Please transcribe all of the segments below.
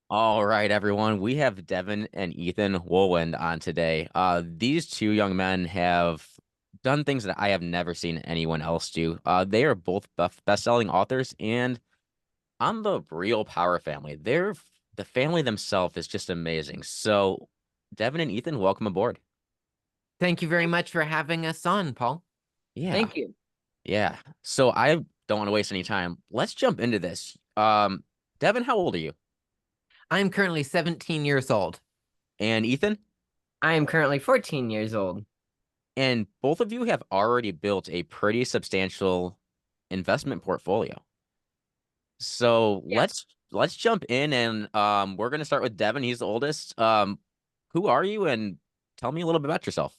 All right, everyone. We have Devin and Ethan Woolwind on today. These two young men have done things that I have never seen anyone else do. They are both best-selling authors, and on the real Power family, the family themselves is just amazing. So, Devin and Ethan, welcome aboard. Thank you very much for having us on, Paul. Yeah, Thank you. yeah. So I don't want to waste any time. Let's jump into this. Devin, how old are you? I'm currently 17 years old. And Ethan? I am currently 14 years old. And both of you have already built a pretty substantial investment portfolio. So Yeah. let's jump in and we're gonna start with Devin. He's the oldest. Who are you and tell me a little bit about yourself.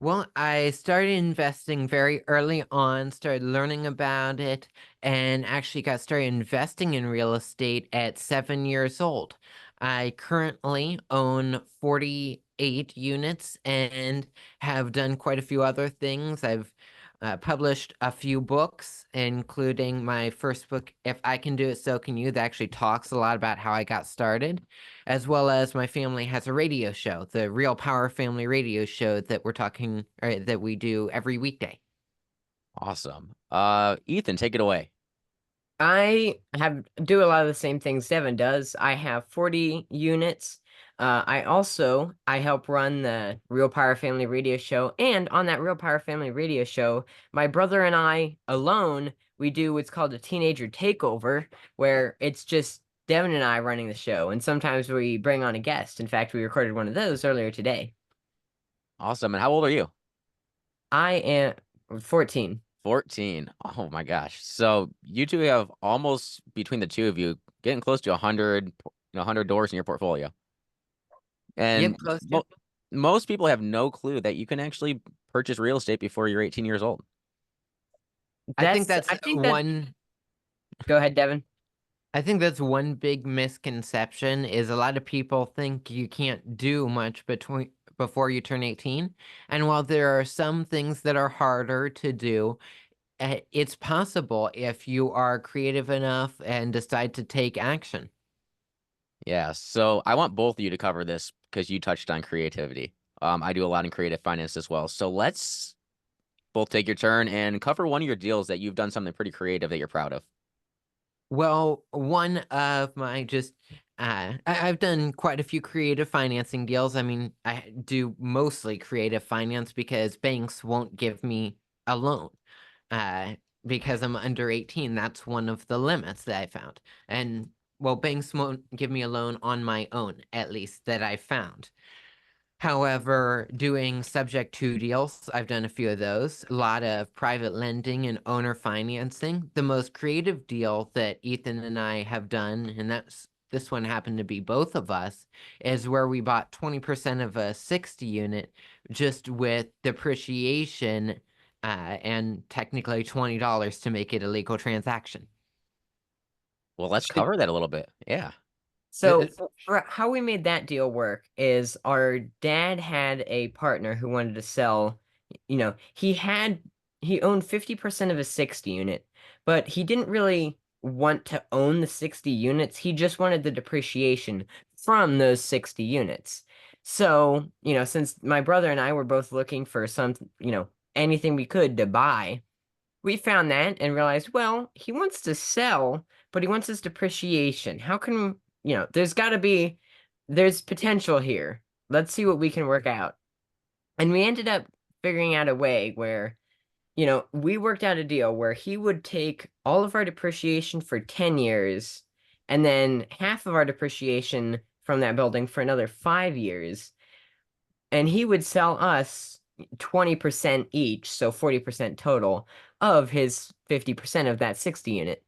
Well, I started investing very early on, started learning about it, and actually got started investing in real estate at 7 years old. I currently own 48 units and have done quite a few other things. I've published a few books, including my first book, If I Can Do It, So Can You, that actually talks a lot about how I got started, as well as my family has a radio show, the Real Power Family radio show that that we do every weekday. Awesome. Ethan, take it away. I have do a lot of the same things Devin does. I have 40 units. I help run the Real Power Family radio show, and on that Real Power Family radio show, my brother and I alone, we do what's called a teenager takeover, where it's just Devin and I running the show, and sometimes we bring on a guest. In fact, we recorded one of those earlier today. Awesome. And how old are you? I am 14. 14. Oh my gosh. So you two have almost between the two of you getting close to 100, 100 doors in your portfolio. Yep, And close to. mo most people have no clue that you can actually purchase real estate before you're 18 years old. I think that Go ahead, Devin. I think that's one big misconception is a lot of people think you can't do much before you turn 18. And while there are some things that are harder to do, it's possible if you are creative enough and decide to take action. Yeah, so I want both of you to cover this because you touched on creativity. I do a lot in creative finance as well. So let's both take your turn and cover one of your deals that you've done something pretty creative that you're proud of. Well, one of my I've done quite a few creative financing deals. I mean, I do mostly creative finance because banks won't give me a loan. Uh, because I'm under 18. That's one of the limits that I found. And well, banks won't give me a loan on my own, at least that I found. However, doing subject to deals, I've done a few of those, a lot of private lending and owner financing. The most creative deal that Ethan and I have done, and this one happened to be both of us, is where we bought 20% of a 60 unit just with depreciation and technically $20 to make it a legal transaction. Well, let's cover that a little bit. Yeah. So, for how we made that deal work is our dad had a partner who wanted to sell, he owned 50% of a 60 unit, but he didn't really want to own the 60 units. He just wanted the depreciation from those 60 units. So, since my brother and I were both looking for anything we could to buy, we found that and realized, well, he wants to sell, but he wants his depreciation. How can, there's potential here. Let's see what we can work out. And we ended up figuring out a way where, we worked out a deal where he would take all of our depreciation for 10 years and then half of our depreciation from that building for another 5 years. And he would sell us 20% each, so 40% total of his 50% of that 60 unit.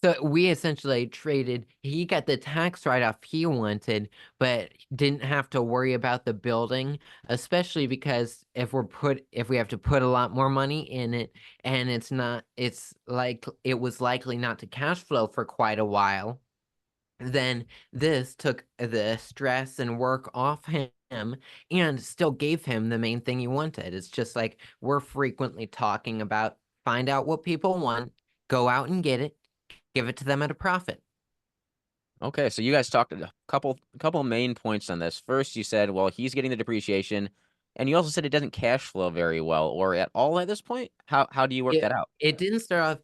So we essentially traded, he got the tax write-off he wanted, but didn't have to worry about the building, especially because if we have to put a lot more money in it and it's like it was likely not to cash flow for quite a while, then this took the stress and work off him and still gave him the main thing he wanted. It's just like we're frequently talking about find out what people want, go out and get it, give it to them at a profit. Okay, so you guys talked a couple main points on this. First, you said, well, he's getting the depreciation, and you also said it doesn't cash flow very well or at all at this point. How do you work It that out? it didn't start off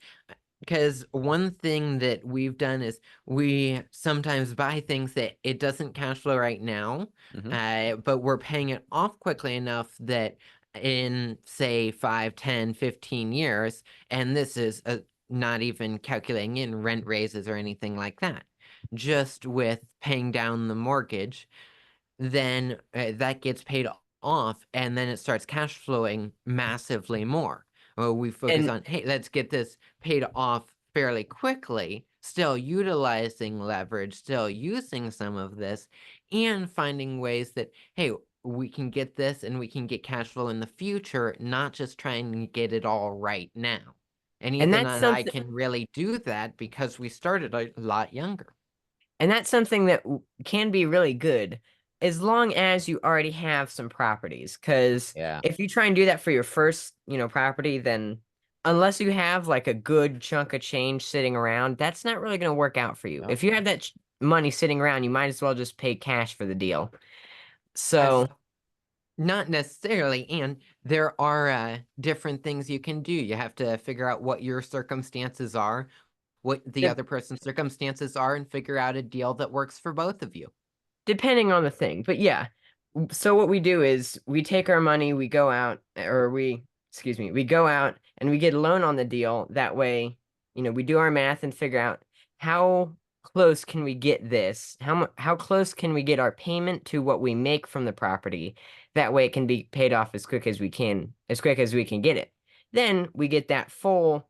because one thing that we've done is we sometimes buy things that it doesn't cash flow right now, Hmm. but we're paying it off quickly enough that in say 5, 10, 15 years, and this is not even calculating in rent raises or anything like that, just with paying down the mortgage, then that gets paid off and then it starts cash flowing massively more. Well, we focus And on, hey, let's get this paid off fairly quickly, still utilizing leverage, still using some of this, and finding ways that, hey, we can get this and we can get cash flow in the future, not just trying to get it all right now. And and Ethan that's and I something can really do that because we started a lot younger. and that's something that can be really good as long as you already have some properties. Because Yeah. if you try and do that for your first, property, then unless you have like a good chunk of change sitting around, that's not really going to work out for you. No. If you have that money sitting around, you might as well just pay cash for the deal. As So, Not necessarily, and there are different things you can do. You have to figure out what your circumstances are, what the de- other person's circumstances are, and figure out a deal that works for both of you. depending on the thing. But yeah, so what we do is we take our money, we go out, or excuse me, we go out and we get a loan on the deal. That way, we do our math and figure out how close can we get this? How close can we get our payment to what we make from the property? That way it can be paid off as quick as we can, as quick as we can get it. Then we get that full,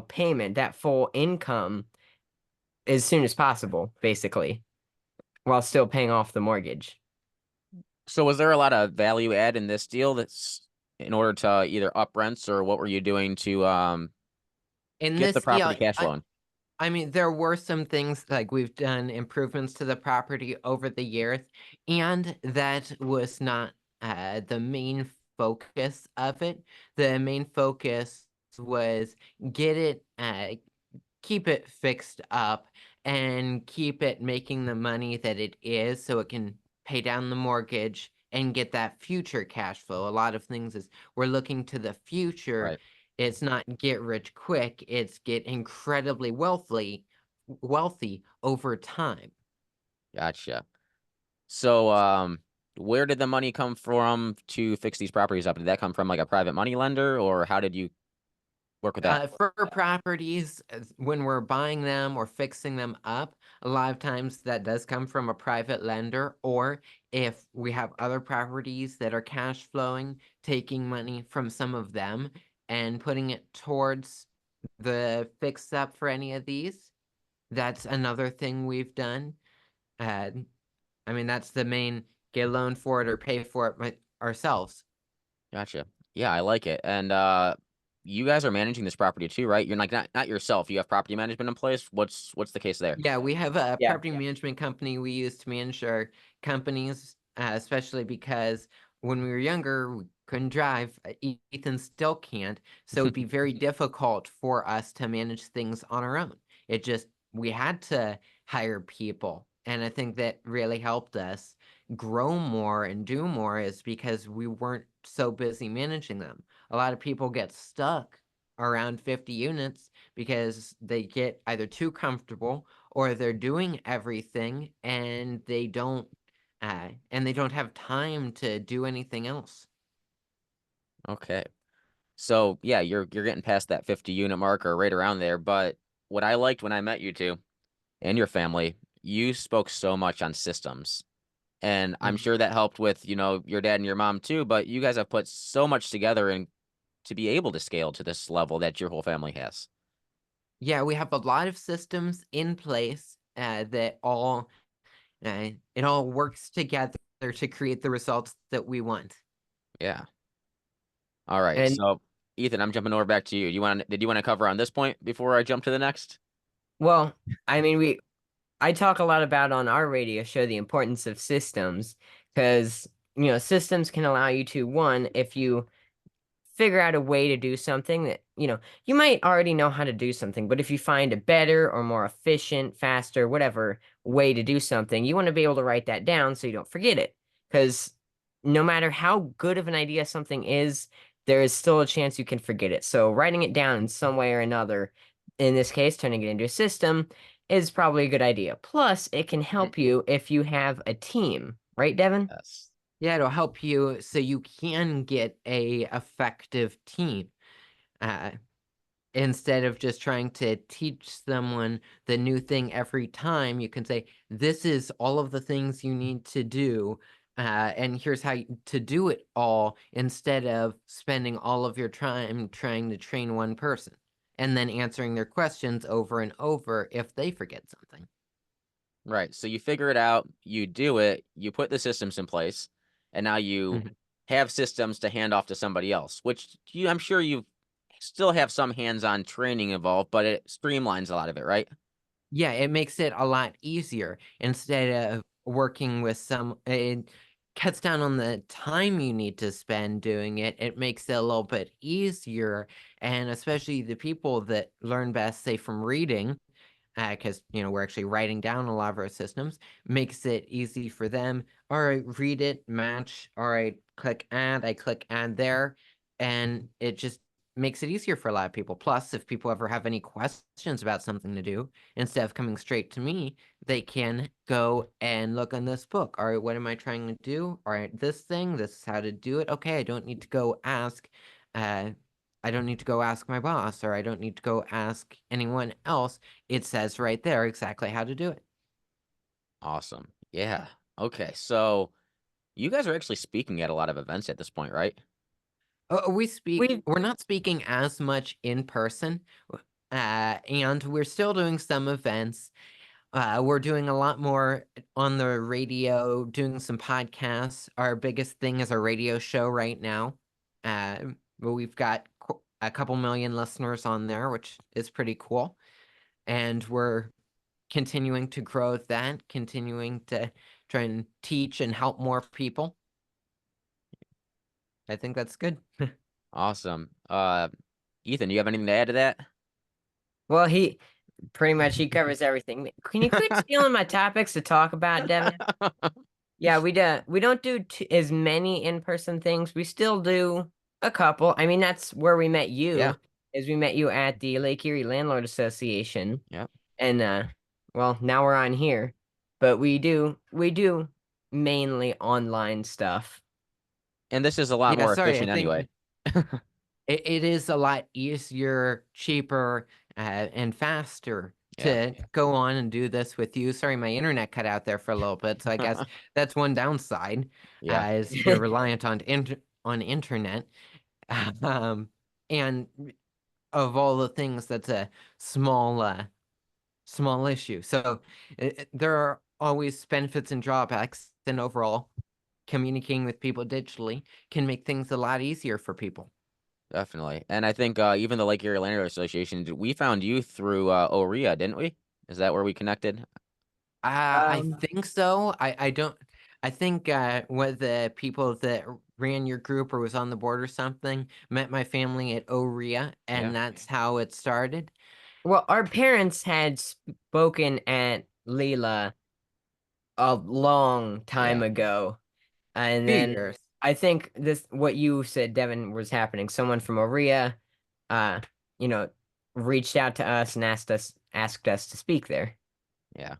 payment, that full income as soon as possible, basically, while still paying off the mortgage. So was there a lot of value add in this deal that's in order to either up rents or what were you doing to In get the this deal, property cash flowing? I mean, there were some things like we've done improvements to the property over the years, and that was not the main focus of it. The main focus was get it, keep it fixed up, and keep it making the money that it is so it can pay down the mortgage and get that future cash flow. A lot of things is we're looking to the future. Right. It's not get rich quick, it's get incredibly wealthy over time. Gotcha. So where did the money come from to fix these properties up? Did that come from like a private money lender or how did you work with that? For properties, when we're buying them or fixing them up, a lot of times that does come from a private lender, or if we have other properties that are cash flowing, taking money from some of them and putting it towards the fix up for any of these. That's another thing we've done. Uh, I mean, that's the main get a loan for it or pay for it ourselves. Gotcha. Yeah, I like it. And you guys are managing this property too, right? You're like not yourself. You have property management in place. What's the case there? Yeah, we have a Yeah. property management company we use to manage our companies, especially because when we were younger, we couldn't drive. Ethan still can't, so it'd be very difficult for us to manage things on our own. We had to hire people, and I think that really helped us grow more and do more is because we weren't so busy managing them. A lot of people get stuck around 50 units because they get either too comfortable or they're doing everything and they don't have time to do anything else. Okay. So yeah, you're getting past that 50 unit mark or right around there. But what I liked when I met you two and your family, you spoke so much on systems. And I'm Mhm. sure that helped with, your dad and your mom too, but you guys have put so much together and to be able to scale to this level that your whole family has. Yeah, we have a lot of systems in place that all it all works together to create the results that we want. Yeah. All right. And So Ethan, I'm jumping over back to you. Did you want to cover on this point before I jump to the next? well, I mean, I talk a lot about on our radio show the importance of systems because, systems can allow you to, one, if you figure out a way to do something that, you might already know how to do something, but if you find a better or more efficient, faster, whatever way to do something, you want to be able to write that down so you don't forget it. Because no matter how good of an idea something is, there is still a chance you can forget it. So writing it down in some way or another, in this case, turning it into a system, is probably a good idea. Plus, it can Mm, help you if you have a team, right, Devin? yes. Yeah, it'll help you so you can get a effective team. Uh, Instead of just trying to teach someone the new thing every time, you can say, this is all of the things you need to do, and here's how to do it all, instead of spending all of your time trying to train one person and then answering their questions over and over if they forget something. Right. So you figure it out, you do it, you put the systems in place, and now you Mhm. have systems to hand off to somebody else, which I'm sure you still have some hands-on training involved, but it streamlines a lot of it, right? Yeah, it makes it a lot easier instead of working with it cuts down on the time you need to spend doing it. It makes it a little bit easier. And especially the people that learn best, say, from reading, because we're actually writing down a lot of our systems, makes it easy for them. All right, read it, match. All right, I click add there, and it just makes it easier for a lot of people. Plus, if people ever have any questions about something to do, instead of coming straight to me, they can go and look on this book. All right, what am I trying to do? All right, this thing, this is how to do it. Okay, I don't need to go ask. I don't need to go ask my boss, or I don't need to go ask anyone else. It says right there exactly how to do it. Awesome. Yeah. Okay. So you guys are actually speaking at a lot of events at this point, right? We We're not speaking as much in person, and we're still doing some events. We're doing a lot more on the radio, doing some podcasts. Our biggest thing is a radio show right now. But we've got a couple million listeners on there, which is pretty cool. And we're continuing to grow that, continuing to try and teach and help more people. I think that's good. Awesome. Ethan, you have anything to add to that? well, he pretty much he covers everything. Can you quit stealing my topics to talk about, Devin? Yeah, we don't do as many in-person things. We still do a couple. I mean, that's where we met Yeah. you, is we met you at the Lake Erie Landlord Association. Yeah. And well, now we're on here. But we do mainly online stuff. And this is a lot Yeah, more sorry, I efficient think anyway. it is a lot easier, cheaper, and faster Yeah. to go on and do this with you. Sorry, my internet cut out there for a little bit, so I guess that's one downside, Yeah. is you're reliant on internet. Um, and of all the things, that's a small issue. So there are always benefits and drawbacks, and overall, communicating with people digitally can make things a lot easier for people. Definitely. And I think even the Lake Erie Landlord Association, we found you through OREA, didn't we? Is that where we connected? I Um, think so. I don't. I think what the people that ran your group or was on the board or something met my family at OREA, Yeah. and that's how it started. well, our parents had spoken at Leela a long time Yeah. ago. And Few then years. I think this what you said, Devin, was happening. Someone from Orea, uh, you know, reached out to us and asked us to speak there. Yeah.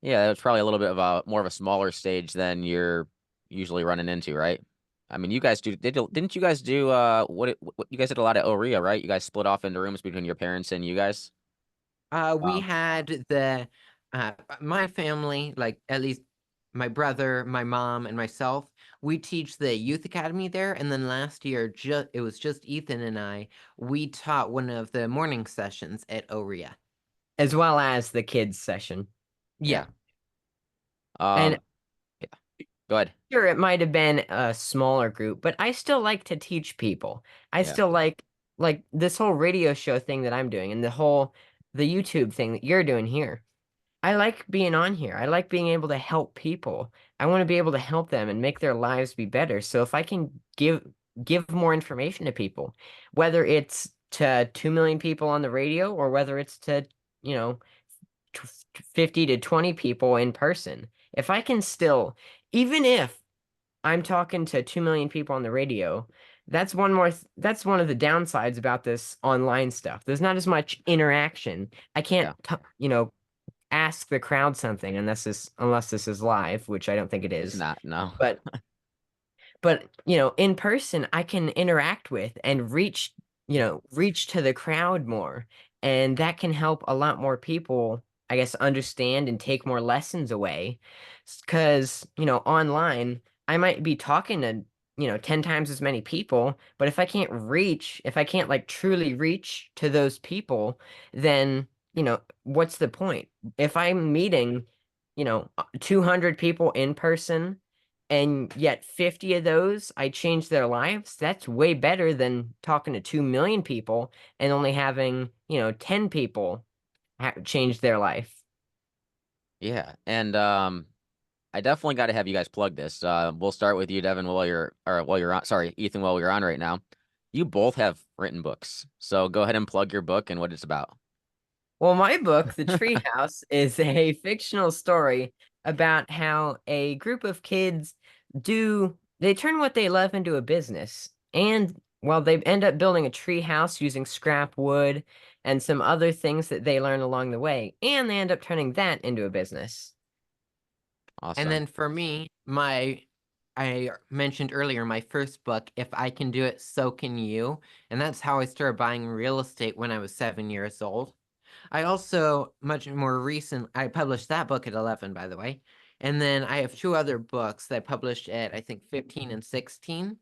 Yeah, that's probably a little bit of a more of a smaller stage than you're usually running into, right? I mean, you guys didn't you guys do what you guys did a lot of OREA, right? You guys split off into rooms between your parents and you guys? We Um, had my family, like at least my brother, my mom, and myself. We teach the youth academy there, and then last year, it was just Ethan and I. We taught one of the morning sessions at OREA. As well as the kids session. yeah. Yeah, And Um, yeah. Go ahead. sure, it might have been a smaller group, but I still like to teach people. I Yeah. still like this whole radio show thing that I'm doing and the YouTube thing that you're doing here. I like being on here. I like being able to help people. I want to be able to help them and make their lives be better. So if I can give more information to people, whether it's to 2 million people on the radio or whether it's to, you know, 50 to 20 people in person. If I can still, even if I'm talking to 2 million people on the radio, that's one of the downsides about this online stuff. There's not as much interaction. I can't, Yeah. ask the crowd something unless this is live, which I don't think it It's is. not, no. But in person, I can interact with and reach to the crowd more. And that can help a lot more people, I guess, understand and take more lessons away. Because, online, I might be talking to, 10 times as many people, but if I can't like truly reach to those people, then, what's the point? If I'm meeting, 200 people in person, and yet 50 of those I changed their lives, that's way better than talking to 2 million people and only having, 10 people change their life. Yeah. And I definitely got to have you guys plug this. We'll start with you, Devin, while you're on, sorry, Ethan, while you're on right now. You both have written books. So go ahead and plug your book and what it's about. Well, my book, The Treehouse, is a fictional story about how a group of kids they turn what they love into a business. And well, they end up building a tree house using scrap wood and some other things that they learn along the way. And they end up turning that into a business. And Awesome. then for me, I mentioned earlier my first book, If I Can Do It, So Can You. And that's how I started buying real estate when I was 7 years old. I also, much more recent, I published that book at 11, by the way. And then I have two other books that I published at, I think, 15 and 16.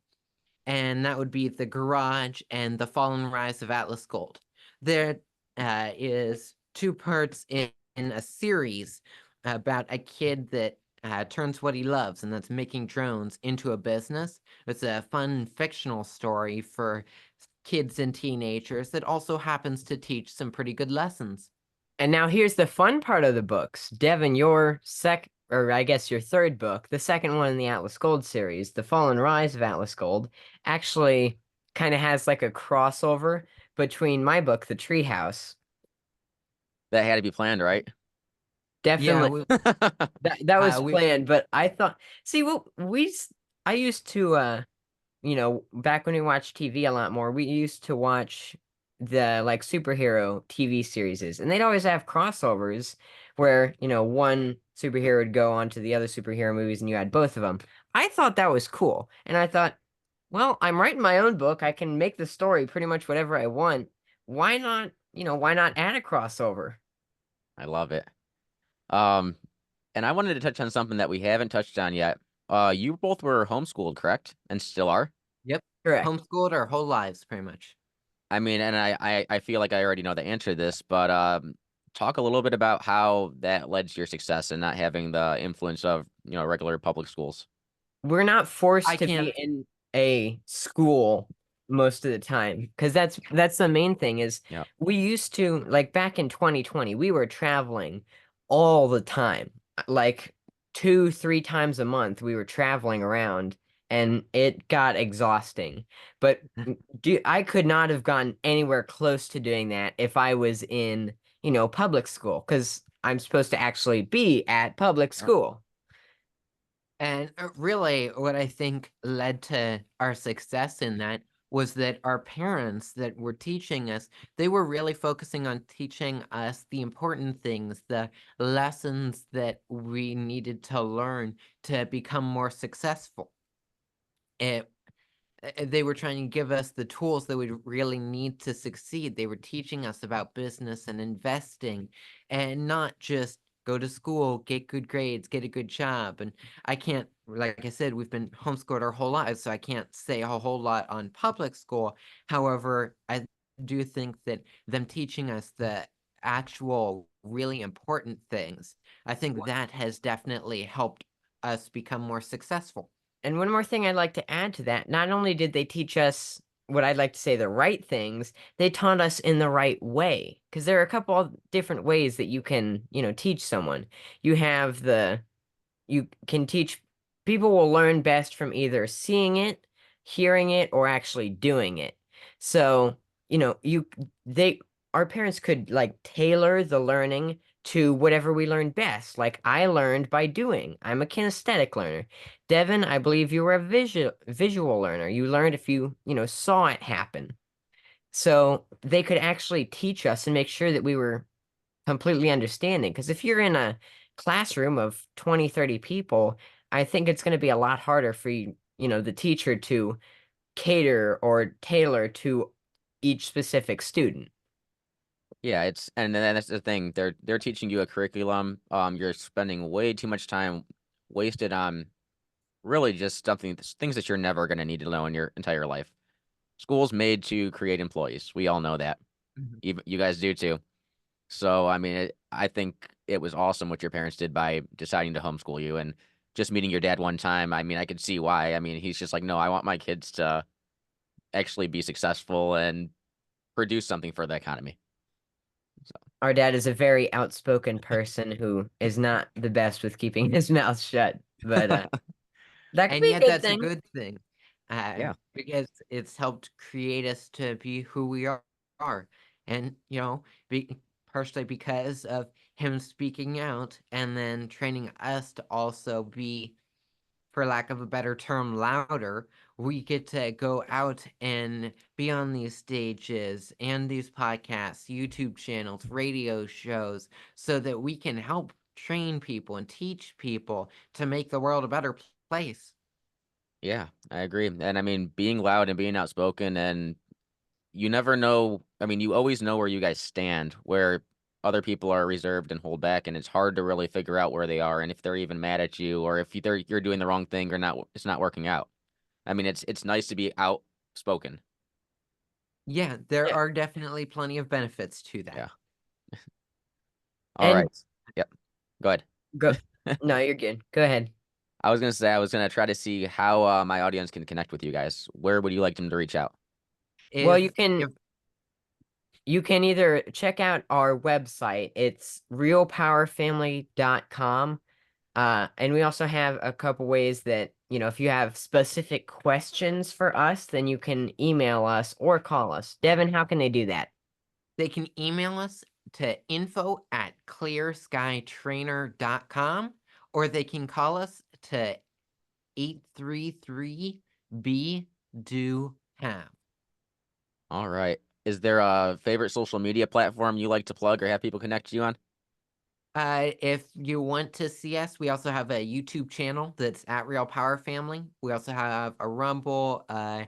And that would be The Garage and The Fall and Rise of Atlas Gold. There is two parts in a series about a kid that turns what he loves, and that's making drones, into a business. It's a fun fictional story for kids and teenagers that also happens to teach some pretty good lessons. And now here's the fun part of the books. Devin, or I guess your third book, the second one in the Atlas Gold series, The Fall and Rise of Atlas Gold, actually kind of has like a crossover between my book, The Treehouse. That had to be planned, right? Yeah, Definitely, that was we planned, but I thought, see, I used to, back when we watched TV a lot more, we used to watch the like superhero TV series, and they'd always have crossovers where, one superhero would go on to the other superhero movies and you had both of them. I thought that was cool. And I thought, well, I'm writing my own book. I can make the story pretty much whatever I want. Why not add a crossover? I love it. Um, and I wanted to touch on something that we haven't touched on yet. You both were homeschooled, correct? And still are? Yep, Correct. homeschooled our whole lives, pretty much. I mean, and I feel like I already know the answer to this, but talk a little bit about how that led to your success and not having the influence of, regular public schools. We're not I forced to can't. be in a school most of the time because that's the main thing is Yeah. we used to like back in 2020 we were traveling all the time, like 2-3 times a month we were traveling around, and it got exhausting. But I could not have gotten anywhere close to doing that if I was in, public school, because I'm supposed to actually be at public Yep. school. And really, what I think led to our success in that was that our parents that were teaching us, they were really focusing on teaching us the important things, the lessons that we needed to learn to become more successful. It they were trying to give us the tools that we really need to succeed. They were teaching us about business and investing, and not just go to school, get good grades, get a good job. And I can't, like I said, we've been homeschooled our whole lives, so I can't say a whole lot on public school. However, I do think that them teaching us the actual really important things, I think that has definitely helped us become more successful. And one more thing I'd like to add to that, not only did they teach us what I'd like to say the right things, they taught us in the right way. Because there are a couple of different ways that you can, teach someone. You can teach, people will learn best from either seeing it, hearing it or actually doing it. So, our parents could like tailor the learning to whatever we learned best. Like I learned by doing. I'm a kinesthetic learner. Devin, I believe you were a visual learner. You learned if you saw it happen. So they could actually teach us and make sure that we were completely understanding. Because if you're in a classroom of 20, 30 people, I think it's going to be a lot harder for the teacher to cater or tailor to each specific student. Yeah, and then that's the thing. They're teaching you a curriculum. You're spending way too much time wasted on really just things that you're never gonna need to know in your entire life. School's made to create employees. We all know that. Mhm. Even you guys do too. So I mean, I think it was awesome what your parents did by deciding to homeschool you and just meeting your dad one time. I mean, I could see why. I mean, he's just like, no, I want my kids to actually be successful and produce something for the economy. Our dad is a very outspoken person who is not the best with keeping his mouth shut, but that could And be a yet good that's a thing. good thing, Yeah. because it's helped create us to be who we are. And, partially because of him speaking out and then training us to also be, for lack of a better term, louder. We get to go out and be on these stages and these podcasts, YouTube channels, radio shows, so that we can help train people and teach people to make the world a better place. Yeah, I agree. And I mean, being loud and being outspoken, and you never know. I mean, you always know where you guys stand, where other people are reserved and hold back, and it's hard to really figure out where they are and if they're even mad at you or if you're doing the wrong thing or not. It's not working out. I mean, it's nice to be outspoken. Yeah, there Yeah. are definitely plenty of benefits to that. Yeah. All right. And Yep. Go ahead. go. No, you're good. Go ahead. I was gonna say I was gonna try to see how my audience can connect with you guys. Where would you like them to reach out? Well, If you can if you can either check out our website. It's realpowerfamily.com. And we also have a couple ways that, if you have specific questions for us, then you can email us or call us. Devin, how can they do that? they can email us to info@clearskytrainer.com, or they can call us to 833 B do have. All right. Is there a favorite social media platform you like to plug or have people connect to you on? If you want to see us, we also have a YouTube channel that's at Real Power Family. We also have a Rumble, Instagram,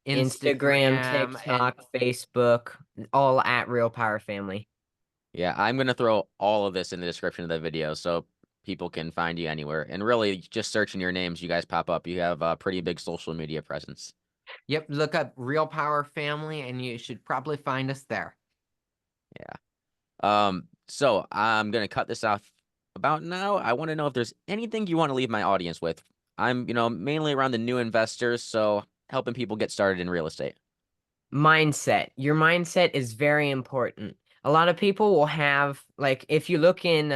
Instagram, and TikTok, Facebook, all at Real Power Family. Yeah, I'm gonna throw all of this in the description of the video so people can find you anywhere. And really, just searching your names, you guys pop up. You have a pretty big social media presence. yep, look up Real Power Family and you should probably find us there. Yeah. So I'm gonna cut this off about now. I want to know if there's anything you want to leave my audience with. I'm, mainly around the new investors, so helping people get started in real estate. Mindset. Your mindset is very important. A lot of people will have like if you look in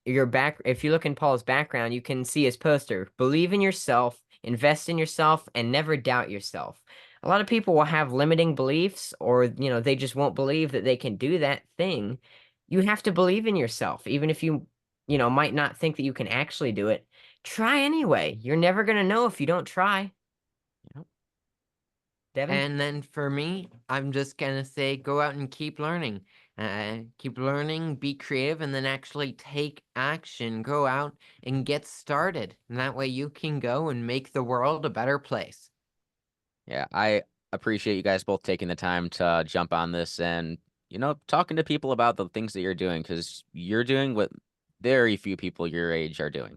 if you look in Paul's background, you can see his poster. Believe in yourself, invest in yourself, and never doubt yourself. A lot of people will have limiting beliefs or they just won't believe that they can do that thing. You have to believe in yourself, even if you might not think that you can actually do it. Try anyway. You're never gonna know if you don't try. Yep. Devin? And then for me, I'm just gonna say go out and keep learning. Keep learning, be creative, and then actually take action. Go out and get started. And that way you can go and make the world a better place. Yeah, I appreciate you guys both taking the time to jump on this and, talking to people about the things that you're doing because you're doing what very few people your age are doing.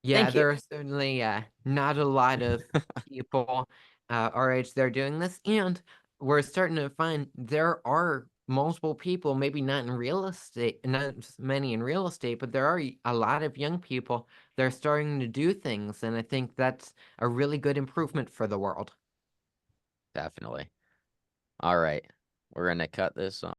Yeah, Thank you. there are certainly not a lot of people our age that are doing this, and we're starting to find there are multiple people, maybe not in real estate, not as many in real estate, but there are a lot of young people that are starting to do things, and I think that's a really good improvement for the world. Definitely. All right. We're gonna cut this off.